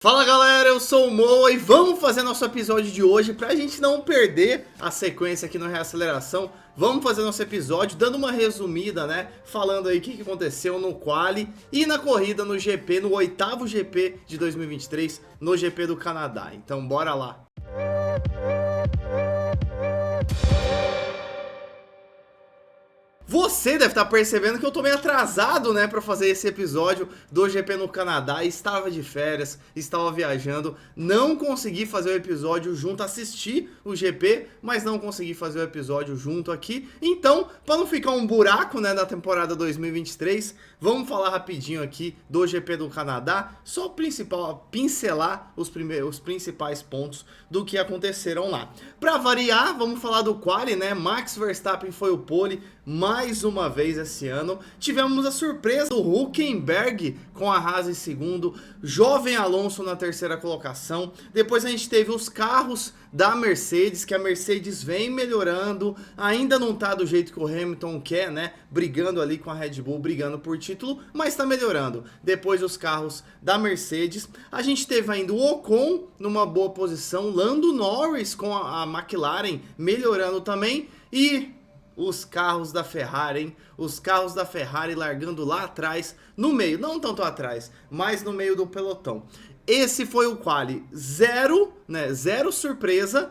Fala galera, eu sou o Moa e vamos fazer nosso episódio de hoje pra gente não perder a sequência aqui no Reaceleração. Vamos fazer nosso episódio dando uma resumida, né? Falando aí o que aconteceu no quali e na corrida no GP, no oitavo GP de 2023, no GP do Canadá. Então bora lá! Você deve estar percebendo que eu tô meio atrasado, né, para fazer esse episódio do GP no Canadá. Estava de férias, estava viajando, não consegui fazer o episódio junto, assistir o GP, mas não consegui fazer o episódio junto aqui. Então, para não ficar um buraco, né, da temporada 2023, vamos falar rapidinho aqui do GP do Canadá, só o principal, pincelar os principais pontos do que aconteceram lá. Para variar, vamos falar do quali, né? Max Verstappen foi o pole mais uma vez esse ano. Tivemos a surpresa do Hülkenberg com a Haas em segundo, Jovem Alonso na terceira colocação. Depois a gente teve os carros da Mercedes, que a Mercedes vem melhorando, ainda não tá do jeito que o Hamilton quer, né? Brigando ali com a Red Bull, brigando por título, mas tá melhorando. Depois os carros da Mercedes, a gente teve ainda o Ocon numa boa posição, Lando Norris com a McLaren melhorando também, e os carros da Ferrari, hein? Os carros da Ferrari largando lá atrás, no meio, não tanto atrás, mas no meio do pelotão. Esse foi o quali, zero surpresa.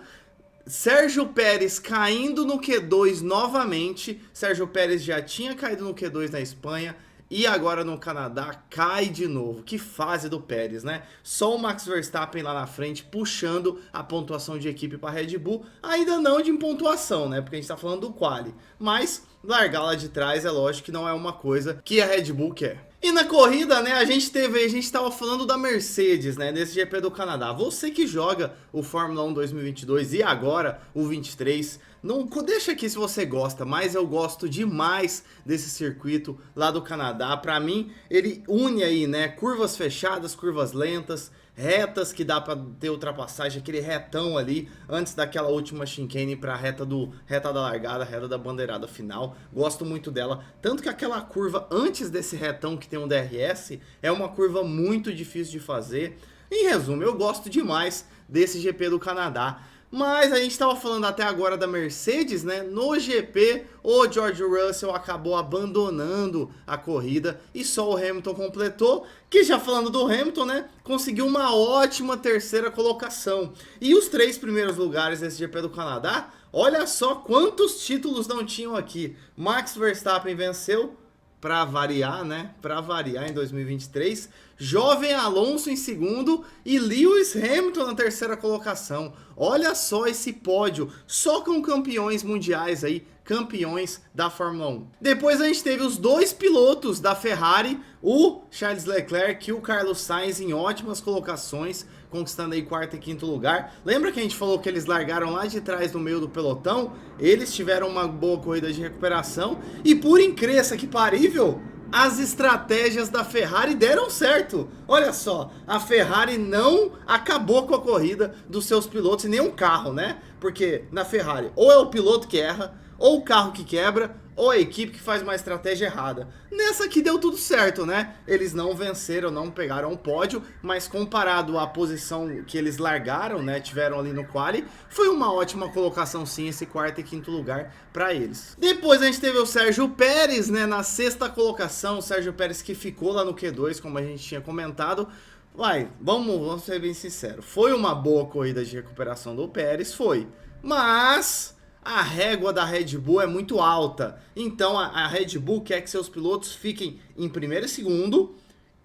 Sérgio Pérez caindo no Q2 novamente. Sérgio Pérez já tinha caído no Q2 na Espanha e agora no Canadá cai de novo. Que fase do Pérez, né? Só o Max Verstappen lá na frente puxando a pontuação de equipe para Red Bull. Ainda não de pontuação, né? Porque a gente tá falando do quali. Mas largar lá de trás é lógico que não é uma coisa que a Red Bull quer. E na corrida, né, a gente tava falando da Mercedes, né, nesse GP do Canadá. Você que joga o Fórmula 1 2022 e agora o 23, não deixa aqui se você gosta, mas eu gosto demais desse circuito lá do Canadá. Pra mim, ele une aí, né, curvas fechadas, curvas lentas, retas que dá pra ter ultrapassagem, aquele retão ali antes daquela última chicane pra reta da largada, reta da bandeirada final. Gosto muito dela, tanto que aquela curva antes desse retão que tem um DRS é uma curva muito difícil de fazer. Em resumo, eu gosto demais desse GP do Canadá. Mas a gente estava falando até agora da Mercedes, né? No GP, o George Russell acabou abandonando a corrida e só o Hamilton completou, que já falando do Hamilton, né? Conseguiu uma ótima terceira colocação. E os 3 primeiros lugares desse GP do Canadá, olha só quantos títulos não tinham aqui. Max Verstappen venceu, para variar, né? Para variar em 2023. Jovem Alonso em segundo e Lewis Hamilton na terceira colocação. Olha só esse pódio, só com campeões mundiais aí, campeões da Fórmula 1. Depois a gente teve os 2 pilotos da Ferrari, o Charles Leclerc e o Carlos Sainz em ótimas colocações, conquistando aí 4º e 5º lugar. Lembra que a gente falou que eles largaram lá de trás no meio do pelotão? Eles tiveram uma boa corrida de recuperação e, por incrível que parível, as estratégias da Ferrari deram certo. Olha só, a Ferrari não acabou com a corrida dos seus pilotos e nem um carro, né? Porque na Ferrari ou é o piloto que erra, ou o carro que quebra, ou a equipe que faz uma estratégia errada. Nessa aqui deu tudo certo, né? Eles não venceram, não pegaram o pódio, mas comparado à posição que eles largaram, né, tiveram ali no quali, foi uma ótima colocação sim, esse 4º e 5º lugar para eles. Depois a gente teve o Sérgio Pérez, né, na 6ª colocação, o Sérgio Pérez que ficou lá no Q2, como a gente tinha comentado. Vamos ser bem sinceros, foi uma boa corrida de recuperação do Pérez, foi, mas a régua da Red Bull é muito alta, então a Red Bull quer que seus pilotos fiquem em primeiro e segundo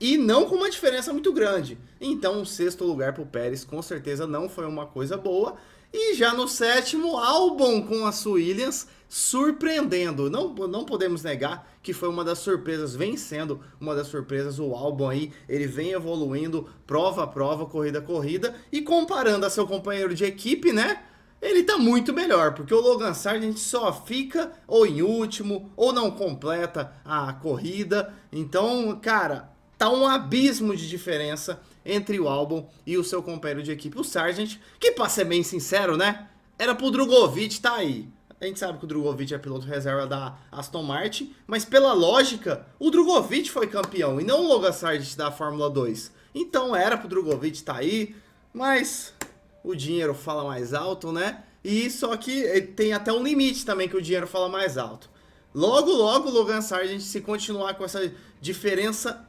e não com uma diferença muito grande. Então o 6º lugar para o Pérez com certeza não foi uma coisa boa. E já no 7º, Albon com as Williams surpreendendo. Não podemos negar que foi uma das surpresas, vem sendo uma das surpresas. O Albon aí, ele vem evoluindo prova a prova, corrida a corrida, e comparando a seu companheiro de equipe, né? Ele tá muito melhor, porque o Logan Sargent só fica ou em último, ou não completa a corrida. Então, cara, tá um abismo de diferença entre o Albon e o seu companheiro de equipe, o Sargent, que, pra ser bem sincero, né, era pro Drugovich tá aí. A gente sabe que o Drugovich é piloto reserva da Aston Martin, mas pela lógica, o Drugovich foi campeão e não o Logan Sargent da Fórmula 2. Então era pro Drugovich estar aí, mas o dinheiro fala mais alto, né? E só que tem até um limite também que o dinheiro fala mais alto. Logo, logo, Logan Sargent, se continuar com essa diferença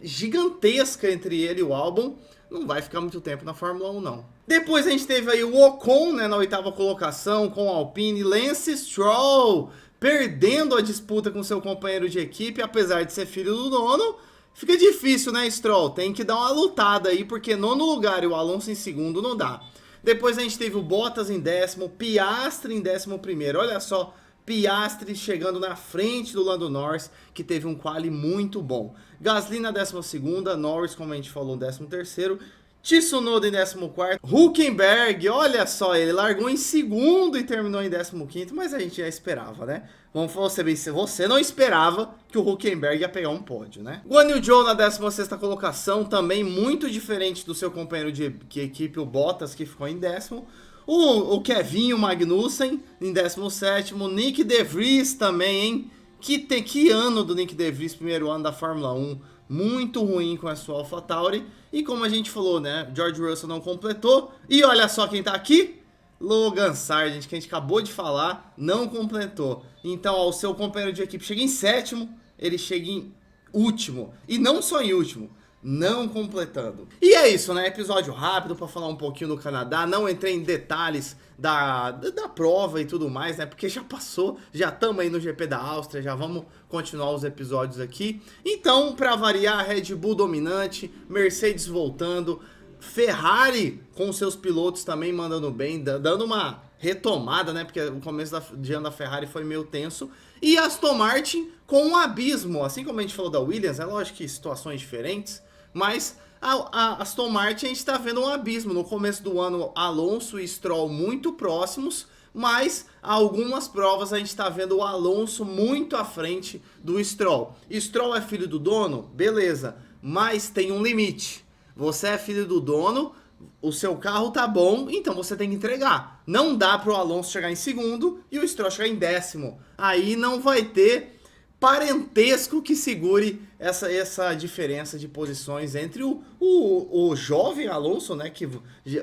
gigantesca entre ele e o Albon, não vai ficar muito tempo na Fórmula 1, não. Depois a gente teve aí o Ocon, né, na 8ª colocação, com o Alpine. Lance Stroll perdendo a disputa com seu companheiro de equipe, apesar de ser filho do dono. Fica difícil, né, Stroll? Tem que dar uma lutada aí, porque 9º lugar e o Alonso em 2º não dá. Depois a gente teve o Bottas em 10º, Piastri em 11º. Olha só, Piastri chegando na frente do Lando Norris, que teve um quali muito bom. Gasly na 12ª, Norris, como a gente falou, 13º. Tsunoda em 14º. Hülkenberg, olha só, ele largou em 2º e terminou em 15º, mas a gente já esperava, né? Vamos ser bem, você não esperava que o Hülkenberg ia pegar um pódio, né? Guan Yu Zhou na 16ª colocação, também muito diferente do seu companheiro de equipe, o Bottas, que ficou em 10º. O Kevinho Magnussen em 17º, Nick De Vries também, hein? Que ano do Nick De Vries, primeiro ano da Fórmula 1, muito ruim com a sua AlphaTauri. E como a gente falou, né, George Russell não completou. E olha só quem tá aqui, Logan Sargent, que a gente acabou de falar, não completou. Então, ó, o seu companheiro de equipe chega em 7º, ele chega em último. E não só em último, não completando. E é isso, né? Episódio rápido para falar um pouquinho do Canadá. Não entrei em detalhes da prova e tudo mais, né? Porque já passou, já estamos aí no GP da Áustria, já vamos continuar os episódios aqui. Então, para variar, Red Bull dominante, Mercedes voltando, Ferrari com seus pilotos também mandando bem, dando uma retomada, né? Porque o começo de ano da Ferrari foi meio tenso. E Aston Martin com um abismo, assim como a gente falou da Williams, é lógico que situações diferentes, mas a Aston Martin a gente está vendo um abismo. No começo do ano, Alonso e Stroll muito próximos, mas algumas provas a gente está vendo o Alonso muito à frente do Stroll. Stroll é filho do dono? Beleza, mas tem um limite. Você é filho do dono, o seu carro tá bom, então você tem que entregar. Não dá pro Alonso chegar em 2º e o Stroll chegar em 10º. Aí não vai ter parentesco que segure essa diferença de posições entre o jovem Alonso, né, que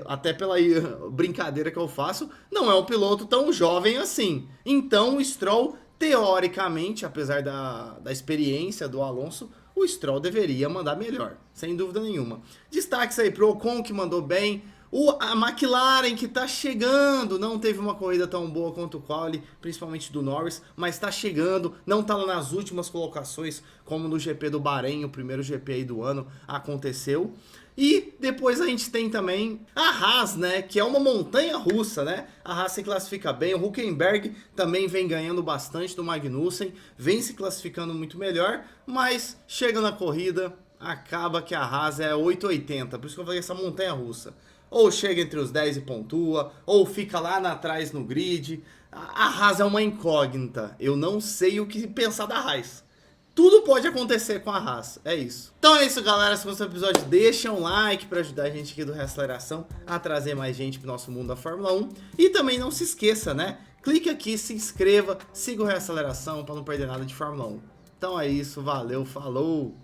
até pela brincadeira que eu faço, não é um piloto tão jovem assim. Então o Stroll, teoricamente, apesar da experiência do Alonso, o Stroll deveria mandar melhor, sem dúvida nenhuma. Destaques aí pro Ocon, que mandou bem. A McLaren, que tá chegando, não teve uma corrida tão boa quanto o quali, principalmente do Norris, mas tá chegando, não tá lá nas últimas colocações, como no GP do Bahrein, o primeiro GP aí do ano, aconteceu. E depois a gente tem também a Haas, né, que é uma montanha russa, né? A Haas se classifica bem, o Hülkenberg também vem ganhando bastante do Magnussen, vem se classificando muito melhor, mas chega na corrida, acaba que a Haas é 880, por isso que eu falei essa montanha russa. Ou chega entre os 10 e pontua, ou fica lá atrás no grid. A Haas é uma incógnita, eu não sei o que pensar da Haas. Tudo pode acontecer com a Haas, é isso. Então é isso, galera, se gostou do episódio, deixa um like para ajudar a gente aqui do Reaceleração a trazer mais gente pro nosso mundo da Fórmula 1. E também não se esqueça, né? Clique aqui, se inscreva, siga o Reaceleração para não perder nada de Fórmula 1. Então é isso, valeu, falou!